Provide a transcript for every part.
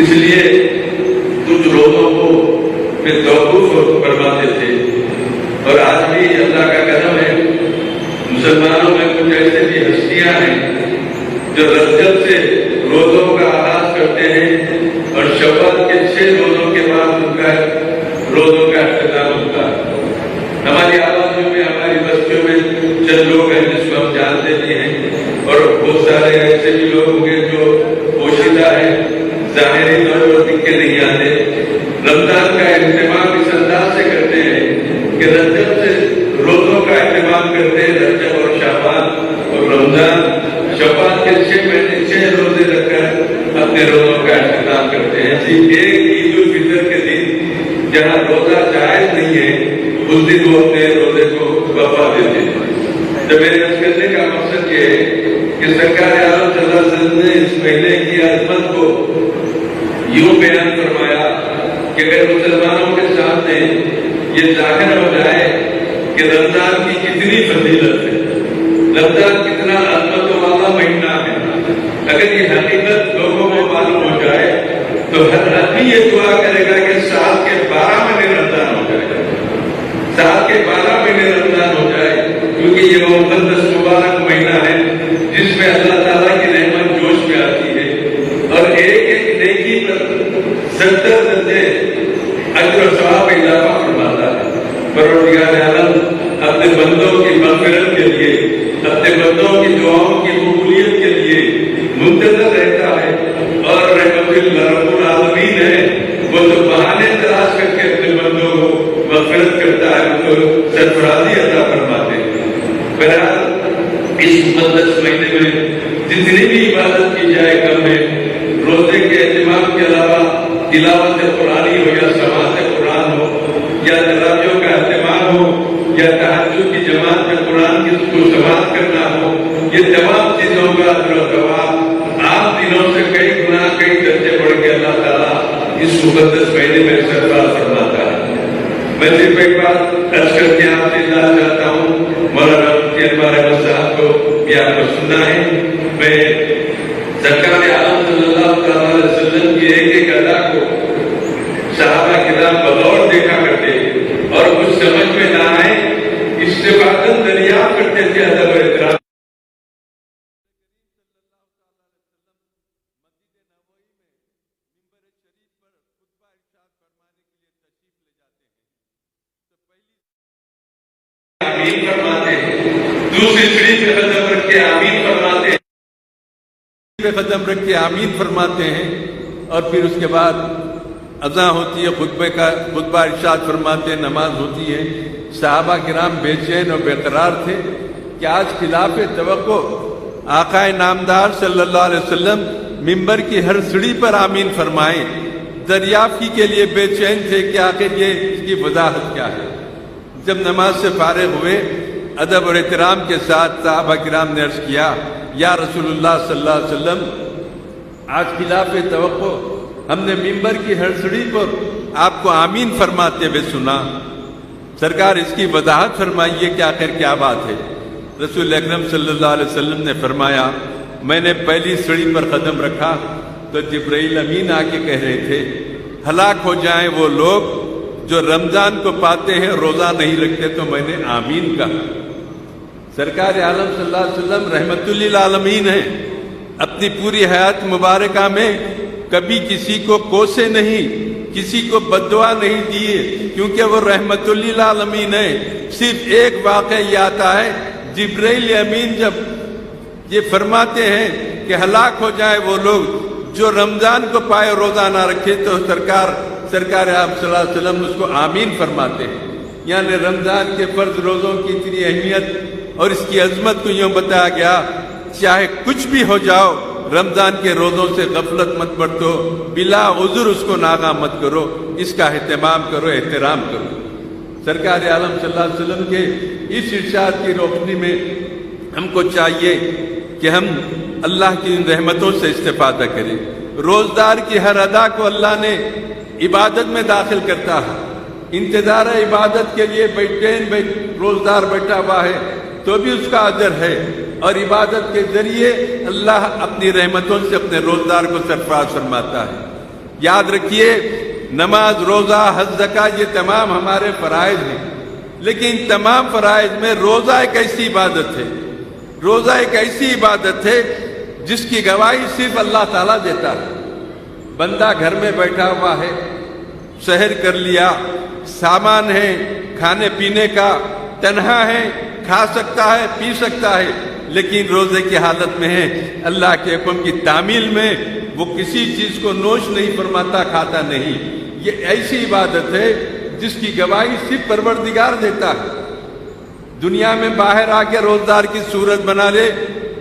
اس لیے کچھ روزوں کو پھر توقف فرماتے تھے. اور آج بھی اللہ کا کرم ہے، مسلمانوں میں کچھ ایسے بھی ہستیاں ہیں جو رجب سے روزوں کا آغاز کرتے ہیں اور شوال کے 6 روزوں کے بعد ان کا روزوں کا اختتام ہوتا ہے. ہماری آبادیوں میں، ہماری بستیوں میں چند لوگ ہیں جس کو ہم جانتے بھی ہیں، اور بہت سارے ایسے بھی لوگ ہوں گے جو پوشیدہ ہیں، ظاہری طور پر دکھے نہیں آتے. رمضان کا اہتمام اس انداز سے کرتے ہیں کہ رجب سے روزوں کا اہتمام کرتے ہیں، رجب اور شعبان اور رمضان. شعبان کے 6 مہینے 6 روزے رکھ کر اپنے روزوں کا اہتمام کرتے ہیں. ایک عید الفطر کے دن جہاں روزہ جائز نہیں ہے، اس دن وہ اپنے روزے کو وفا دیتے ہیں. تو میرے عرض کرنے کا مقصد یہ ہے کہ سرکار عالم صلی اللہ علیہ وسلم نے اس مہینے کی عظمت کو یوں بیان فرمایا کہ اگر مسلمانوں کے سامنے یہ ظاہر ہو جائے کہ رمضان کی کتنی فضیلت ہے، رمضان کتنا عظمت والا مہینہ ہے، اگر یہ حقیقت لوگوں کو معلوم ہو جائے تو ہر آدمی یہ دعا کرے گا کہ سال کے 12 مہینے رمضان ہو جائے گا، سال کے 12 مہینے رمضان ہو جائے، کیونکہ یہ وہ مقدس مبارک مہینہ ہے جس میں اللہ تعالیٰ کی رحمت جوش میں آتی ہے، اور ایک ایک نیکی پر 70 درجے اجر و ثواب اضافہ فرماتا ہے. پروردگار عالم اپنے بندوں کی مغفرت کے لیے، اپنے بندوں کی دعاؤں کی قبولیت کے لیے منتظر رہتا ہے، اور رحمت رب العالمین ہے وہ تو بہانے تلاش کر کے اپنے بندوں کو مغفرت کرتا ہے، ان کو سرفرازی عطا فرماتے ہیں. بہرحال اس مقدس مہینے میں جتنی بھی عبادت کی جائے کم ہے. روزے کے اہتمام کے علاوہ تلاوت قرآنی ہو یا سماعت قرآن ہو یا تراویحوں کا اہتمام ہو یا تہجد کی جماعت میں قرآن کی کو سماعت کرنا ہو، یہ تمام چیزوں کا اجر و ثواب عام دنوں سے کئی گنا کئی درجے بڑھ کے اللہ تعالیٰ اس مقدس مہینے میں سرفراز فرماتا ہے. میں صرف ایک بات عرض کر کے آپ سے اطلاع چاہتا ہوں، مولانا مفتی انوار احمد صاحب کو بھی آپ کو سننا ہے. میں سرکار عالم صلی اللہ علیہ وسلم کی ایک ایک ادا کو صحابہ کرام بغور دیکھا کرتے اور کچھ سمجھ میں نہ آئے استفادہ دریافت کرتے تھے ادب و احترام. آمین فرماتے ہیں، دوسری سیڑھی پہ قدم رکھ کے آمین فرماتے ہیں، پہ قدم رکھ کے آمین فرماتے ہیں، اور پھر اس کے بعد اذان ہوتی ہے، خطبہ ارشاد فرماتے ہیں، نماز ہوتی ہے. صحابہ کرام بے چین اور بے قرار تھے کہ آج خلاف توقع آقا نامدار صلی اللہ علیہ وسلم ممبر کی ہر سیڑھی پر آمین فرمائیں. دریافت کے لیے بے چین تھے کہ آخر یہ اس کی وضاحت کیا ہے. جب نماز سے فارغ ہوئے ادب اور احترام کے ساتھ صحابہ کرام نے عرض کیا، یا رسول اللہ صلی اللہ علیہ وسلم، آج خلاف توقع ہم نے ممبر کی ہر سیڑھی پر آپ کو آمین فرماتے ہوئے سنا. سرکار اس کی وضاحت فرمائیے کہ آخر کیا بات ہے. رسول اکرم صلی اللہ علیہ وسلم نے فرمایا، میں نے پہلی سیڑھی پر قدم رکھا تو جبرائیل امین آ کے کہہ رہے تھے، ہلاک ہو جائیں وہ لوگ جو رمضان کو پاتے ہیں روزہ نہیں رکھتے. تو میں نے آمین کہا. سرکار عالم صلی اللہ علیہ وسلم رحمت للعالمین ہیں، اپنی پوری حیات مبارکہ میں کبھی کسی کو کوسے نہیں، کسی کو بددعا نہیں دیے، کیونکہ وہ رحمت للعالمین ہیں. صرف ایک واقعہ یہ آتا ہے، جبرائیل امین جب یہ فرماتے ہیں کہ ہلاک ہو جائے وہ لوگ جو رمضان کو پائے روزہ نہ رکھے، تو سرکار آپ صلی اللہ علیہ وسلم اس کو آمین فرماتے ہیں. یعنی رمضان کے فرض روزوں کی اتنی اہمیت اور اس کی عظمت کو یوں بتایا گیا، چاہے کچھ بھی ہو جاؤ رمضان کے روزوں سے غفلت مت برتو، بلا عذر اس کو ناغا مت کرو، اس کا اہتمام کرو، احترام کرو. سرکار عالم صلی اللہ علیہ وسلم کے اس ارشاد کی روشنی میں ہم کو چاہیے کہ ہم اللہ کی ان رحمتوں سے استفادہ کریں. روزدار کی ہر ادا کو اللہ نے عبادت میں داخل کرتا ہے. انتظار عبادت کے لیے روزدار بیٹھا ہوا ہے تو بھی اس کا اجر ہے، اور عبادت کے ذریعے اللہ اپنی رحمتوں سے اپنے روزدار کو سرفراز فرماتا ہے. یاد رکھیے نماز، روزہ، حج، زکات یہ تمام ہمارے فرائض ہیں، لیکن تمام فرائض میں روزہ ایک ایسی عبادت ہے، روزہ ایک ایسی عبادت ہے جس کی گواہی صرف اللہ تعالیٰ دیتا ہے۔ بندہ گھر میں بیٹھا ہوا ہے، سحر کر لیا، سامان ہے کھانے پینے کا، تنہا ہے، کھا سکتا ہے، پی سکتا ہے، لیکن روزے کی حالت میں ہے، اللہ کے حکم کی تعمیل میں وہ کسی چیز کو نوش نہیں فرماتا، کھاتا نہیں۔ یہ ایسی عبادت ہے جس کی گواہی صرف پروردگار دیتا ہے۔ دنیا میں باہر آ کے روزدار کی صورت بنا لے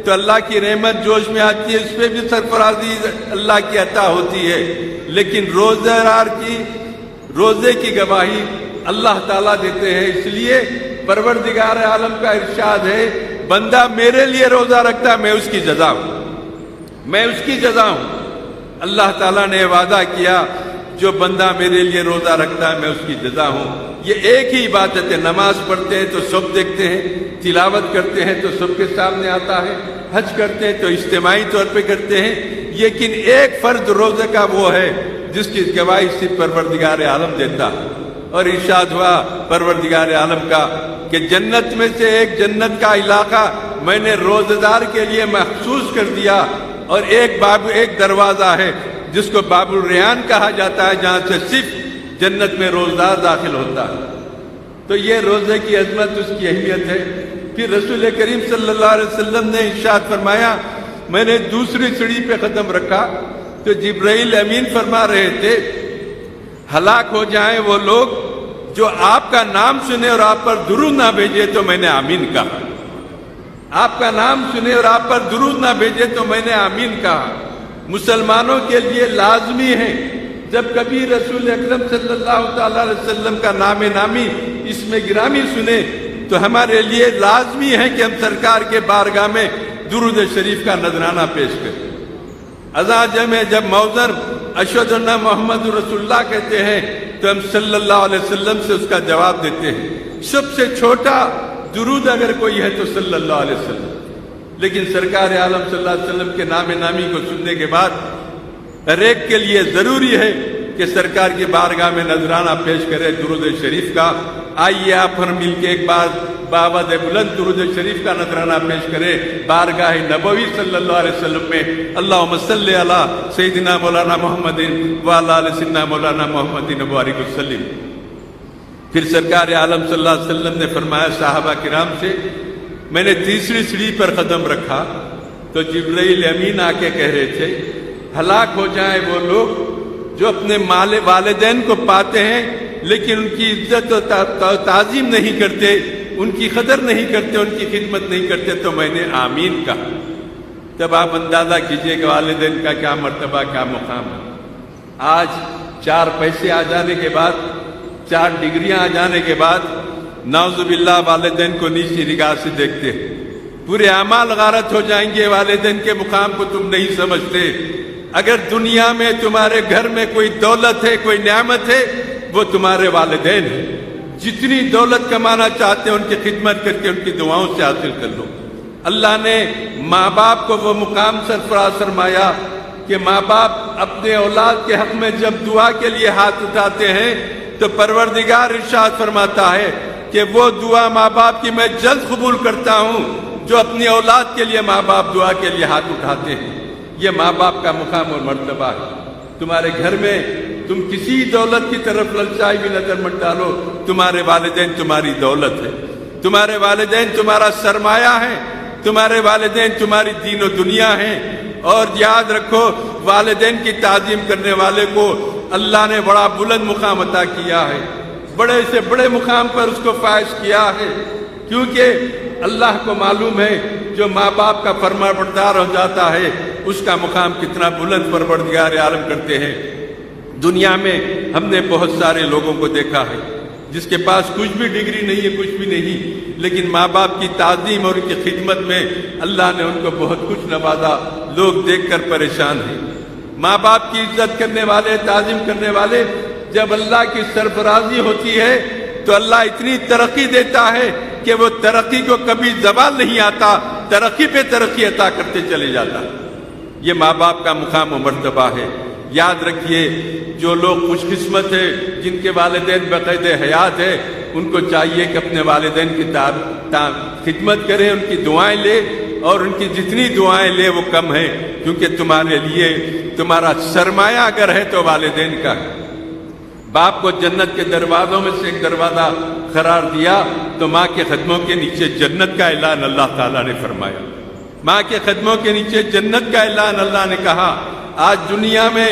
تو اللہ کی رحمت جوش میں آتی ہے، اس پہ بھی سرفرازی اللہ کی عطا ہوتی ہے، لیکن روزہ دار کی روزے کی گواہی اللہ تعالیٰ دیتے ہیں۔ اس لیے پروردگار عالم کا ارشاد ہے، بندہ میرے لیے روزہ رکھتا ہے، میں اس کی جزا ہوں، میں اس کی جزا ہوں۔ اللہ تعالیٰ نے وعدہ کیا، جو بندہ میرے لیے روزہ رکھتا ہے میں اس کی جزا ہوں۔ یہ ایک ہی عبادت ہے، نماز پڑھتے ہیں تو سب دیکھتے ہیں، تلاوت کرتے ہیں تو سب کے سامنے آتا ہے، حج کرتے ہیں تو اجتماعی طور پہ کرتے ہیں، لیکن ایک فرض روزے کا وہ ہے جس کی گواہی صرف پروردگار عالم دیتا ہے۔ اور ارشاد ہوا پروردگار عالم کا کہ جنت میں سے ایک جنت کا علاقہ میں نے روزہ دار کے لیے مخصوص کر دیا، اور ایک دروازہ ہے جس کو باب الریان کہا جاتا ہے، جہاں سے صرف جنت میں روزدار داخل ہوتا ہے۔ تو یہ روزے کی عظمت، اس کی اہمیت ہے۔ پھر رسول کریم صلی اللہ علیہ وسلم نے ارشاد فرمایا، میں نے دوسری سیڑھی پہ قدم رکھا تو جبرائیل امین فرما رہے تھے، ہلاک ہو جائیں وہ لوگ جو آپ کا نام سنے اور آپ پر درود نہ بھیجے، تو میں نے آمین کہا۔ آپ کا نام سنے اور آپ پر درود نہ بھیجے تو میں نے آمین کہا۔ مسلمانوں کے لیے لازمی ہے، جب کبھی رسول اکرم صلی اللہ تعالی علیہ وسلم کا نام نامی اس میں گرامی سنے تو ہمارے لیے لازمی ہے کہ ہم سرکار کے بارگاہ میں درود شریف کا نذرانہ پیش کریں۔ اذان جمع جب موذن اشہد ان محمد رسول اللہ کہتے ہیں تو ہم صلی اللہ علیہ وسلم سے اس کا جواب دیتے ہیں۔ سب سے چھوٹا درود اگر کوئی ہے تو صلی اللہ علیہ وسلم، لیکن سرکار عالم صلی اللہ علیہ وسلم کے نام نامی کو سننے کے بعد ہر ایک کے لیے ضروری ہے کہ سرکار کی بارگاہ میں نذرانہ پیش کرے درود شریف کا۔ آئیے آپ ہم مل کے ایک بار بآواز بلند درود شریف کا نذرانہ پیش کرے بارگاہ نبوی صلی اللہ علیہ وسلم میں۔ اللہم صلی علی سیدنا مولانا محمد وعلی آل سیدنا مولانا محمد مبارک وسلم۔ پھر سرکار عالم صلی اللہ علیہ وسلم نے فرمایا صحابہ کرام سے، میں نے تیسری سیڑھی پر قدم رکھا تو جبرائیل امین آ کے کہہ رہے تھے، ہلاک ہو جائیں وہ لوگ جو اپنے والدین کو پاتے ہیں لیکن ان کی عزت و تعظیم نہیں کرتے، ان کی قدر نہیں کرتے، ان کی خدمت نہیں کرتے، تو میں نے آمین کہا۔ تب آپ اندازہ کیجئے کہ والدین کا کیا مرتبہ، کیا مقام ہے۔ آج 4 پیسے آ جانے کے بعد، 4 ڈگریاں آ جانے کے بعد نعوذ باللہ والدین کو نیچی نگاہ سے دیکھتے ہیں، پورے اعمال غارت ہو جائیں گے، والدین کے مقام کو تم نہیں سمجھتے۔ اگر دنیا میں تمہارے گھر میں کوئی دولت ہے، کوئی نعمت ہے، وہ تمہارے والدین ہیں۔ جتنی دولت کمانا چاہتے ہیں ان کی خدمت کر کے ان کی دعاؤں سے حاصل کر لو۔ اللہ نے ماں باپ کو وہ مقام سرفراز فرمایا کہ ماں باپ اپنے اولاد کے حق میں جب دعا کے لیے ہاتھ اٹھاتے ہیں تو پروردگار ارشاد فرماتا ہے کہ وہ دعا ماں باپ کی میں جلد قبول کرتا ہوں جو اپنی اولاد کے لیے ماں باپ دعا کے لیے ہاتھ اٹھاتے ہیں۔ یہ ماں باپ کا مقام اور مرتبہ ہے۔ تمہارے گھر میں تم کسی دولت کی طرف للچائی بھی نظر مت ڈالو، تمہارے والدین تمہاری دولت ہے، تمہارے والدین تمہارا سرمایہ ہے، تمہارے والدین تمہاری دین و دنیا ہیں۔ اور یاد رکھو والدین کی تعظیم کرنے والے کو اللہ نے بڑا بلند مقام عطا کیا ہے، بڑے سے بڑے مقام پر اس کو فائز کیا ہے، کیونکہ اللہ کو معلوم ہے جو ماں باپ کا فرما بردار ہو جاتا ہے اس کا مقام کتنا بلند پروردگار عالم کرتے ہیں۔ دنیا میں ہم نے بہت سارے لوگوں کو دیکھا ہے جس کے پاس کچھ بھی ڈگری نہیں ہے، کچھ بھی نہیں، لیکن ماں باپ کی تعظیم اور ان کی خدمت میں اللہ نے ان کو بہت کچھ نوازا، لوگ دیکھ کر پریشان ہیں۔ ماں باپ کی عزت کرنے والے، تعظیم کرنے والے، جب اللہ کی سرفرازی ہوتی ہے تو اللہ اتنی ترقی دیتا ہے کہ وہ ترقی کو کبھی زوال نہیں آتا، ترقی پہ ترقی عطا کرتے چلے جاتا۔ یہ ماں باپ کا مقام و مرتبہ ہے۔ یاد رکھیے جو لوگ خوش قسمت ہیں جن کے والدین بقید حیات ہیں ان کو چاہیے کہ اپنے والدین کی خدمت کریں، ان کی دعائیں لے، اور ان کی جتنی دعائیں لے وہ کم ہیں، کیونکہ تمہارے لیے تمہارا سرمایہ اگر ہے تو والدین کا ہے۔ باپ کو جنت کے دروازوں میں سے ایک دروازہ قرار دیا تو ماں کے قدموں کے نیچے جنت کا اعلان اللہ تعالیٰ نے فرمایا۔ ماں کے قدموں کے نیچے جنت کا اعلان اللہ نے کہا۔ آج دنیا میں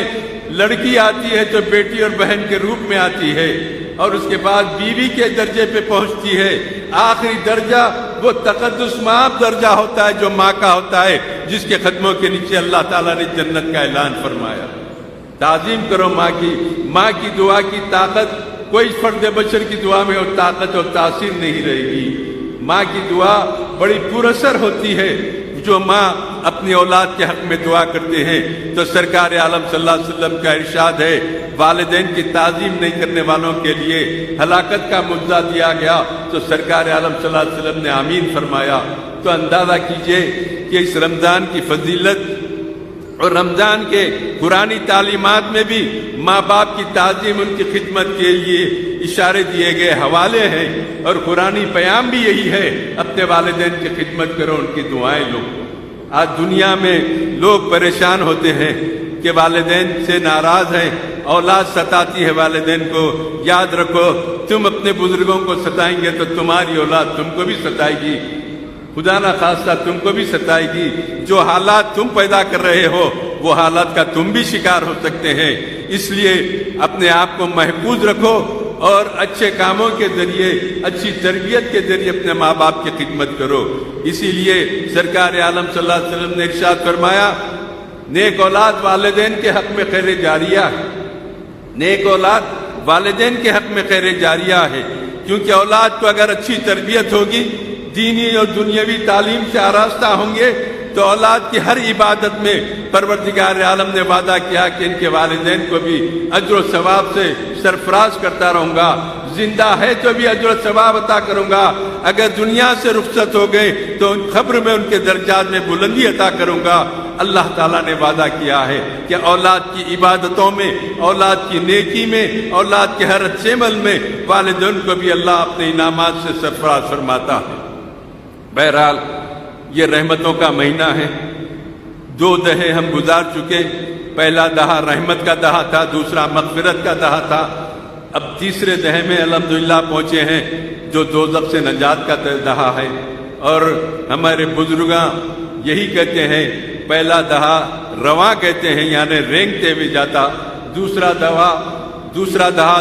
لڑکی آتی ہے تو بیٹی اور بہن کے روپ میں آتی ہے، اور اس کے بعد بیوی کے درجے پہ پہنچتی ہے۔ آخری درجہ وہ تقدس مآب درجہ ہوتا ہے جو ماں کا ہوتا ہے، جس کے قدموں کے نیچے اللہ تعالیٰ نے جنت کا اعلان فرمایا۔ تعظیم کرو ماں کی۔ ماں کی دعا کی طاقت کوئی فرد بشر کی دعا میں اور طاقت اور تاثیر نہیں رہے گی۔ ماں کی دعا بڑی پراثر ہوتی ہے۔ جو ماں اپنی اولاد کے حق میں دعا کرتے ہیں تو سرکار عالم صلی اللہ علیہ وسلم کا ارشاد ہے، والدین کی تعظیم نہیں کرنے والوں کے لیے ہلاکت کا مجزا دیا گیا، تو سرکار عالم صلی اللہ علیہ وسلم نے آمین فرمایا۔ تو اندازہ کیجئے کہ اس رمضان کی فضیلت اور رمضان کے قرآنی تعلیمات میں بھی ماں باپ کی تعظیم، ان کی خدمت کے لیے اشارے دیے گئے حوالے ہیں، اور قرآنی پیام بھی یہی ہے، اپنے والدین کی خدمت کرو، ان کی دعائیں لو۔ آج دنیا میں لوگ پریشان ہوتے ہیں کہ والدین سے ناراض ہیں، اولاد ستاتی ہے والدین کو۔ یاد رکھو، تم اپنے بزرگوں کو ستائیں گے تو تمہاری اولاد تم کو بھی ستائے گی، خدا نہ خواستہ تم کو بھی ستائے گی۔ جو حالات تم پیدا کر رہے ہو وہ حالات کا تم بھی شکار ہو سکتے ہیں۔ اس لیے اپنے آپ کو محفوظ رکھو اور اچھے کاموں کے ذریعے، اچھی تربیت کے ذریعے اپنے ماں باپ کی خدمت کرو۔ اسی لیے سرکار عالم صلی اللہ علیہ وسلم نے ارشاد فرمایا، نیک اولاد والدین کے حق میں خیر جاریہ ہے۔ نیک اولاد والدین کے حق میں خیر جاریہ ہے، کیونکہ اولاد کو اگر اچھی تربیت ہوگی، دینی اور دنیاوی تعلیم سے آراستہ ہوں گے، تو اولاد کی ہر عبادت میں پروردگار عالم نے وعدہ کیا کہ ان کے والدین کو بھی اجر و ثواب سے سرفراز کرتا رہوں گا، زندہ ہے تو بھی اجر و ثواب عطا کروں گا، اگر دنیا سے رخصت ہو گئے تو قبر میں ان کے درجات میں بلندی عطا کروں گا۔ اللہ تعالیٰ نے وعدہ کیا ہے کہ اولاد کی عبادتوں میں، اولاد کی نیکی میں، اولاد کے ہر اچھے عمل میں والدین کو بھی اللہ اپنے انعامات سے سرفراز فرماتا ہے۔ بہرحال یہ رحمتوں کا مہینہ ہے۔ 2 دہے ہم گزار چکے۔ پہلا دہا رحمت کا دہا تھا، دوسرا مغفرت کا دہا تھا۔ اب تیسرے دہے میں الحمدللہ پہنچے ہیں جو دوزخ سے نجات کا دہا ہے، اور ہمارے بزرگاں یہی کہتے ہیں، پہلا دہا رواں کہتے ہیں یعنی رینگتے ہوئے جاتا، دوسرا دہا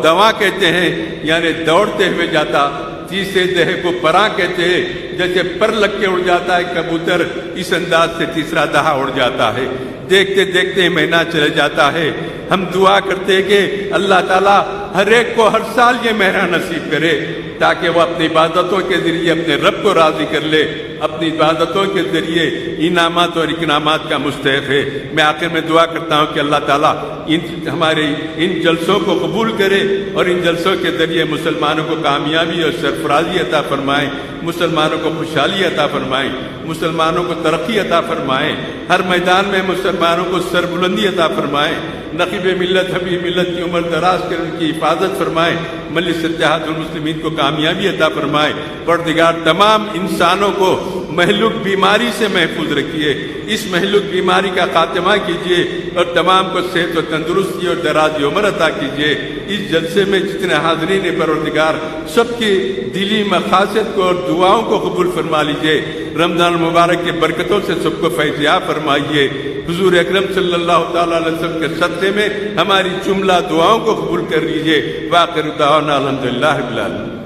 دواں کہتے ہیں یعنی دوڑتے ہوئے جاتا، تیسرے دہے کو پراں کہتے ہیں، جیسے پر لگ کے اڑ جاتا ہے کبوتر، اس انداز سے تیسرا دہا اڑ جاتا ہے۔ دیکھتے دیکھتے مہینہ چلے جاتا ہے۔ ہم دعا کرتے ہیں کہ اللہ تعالیٰ ہر ایک کو ہر سال یہ مہینہ نصیب کرے، تاکہ وہ اپنی عبادتوں کے ذریعے اپنے رب کو راضی کر لے، اپنی عبادتوں کے ذریعے انعامات اور اکرامات کا مستحق ہے۔ میں آخر میں دعا کرتا ہوں کہ اللہ تعالیٰ ہمارے ان جلسوں کو قبول کرے، اور ان جلسوں کے ذریعے مسلمانوں کو کامیابی اور سرفرازی عطا فرمائے، مسلمانوں کو خوشحالی عطا فرمائے، مسلمانوں کو ترقی عطا فرمائے، ہر میدان میں مسلمانوں کو سربلندی عطا فرمائے، نقیب ملت حبیب ملت کی عمر دراز کر ان کی حفاظت فرمائے، مجلس اتحاد المسلمین کو کامیابی عطا فرمائے۔ پروردگار تمام انسانوں کو مہلوک بیماری سے محفوظ رکھیے، اس مہلوک بیماری کا خاتمہ کیجیے، اور تمام کو صحت و تندرستی اور دراز عمر عطا کیجیے۔ اس جلسے میں جتنے حاضرین ہیں پروردگار سب کی دلی مقاصد کو اور دعاؤں کو قبول فرما لیجیے۔ رمضان المبارک کی برکتوں سے سب کو فیض یاب فرمائیے۔ حضور اکرم صلی اللہ تعالیٰ علیہ وسلم کے صدقے میں ہماری جملہ دعاؤں کو قبول کر لیجیے۔ وآخر دعوانا الحمدللہ رب العالمین۔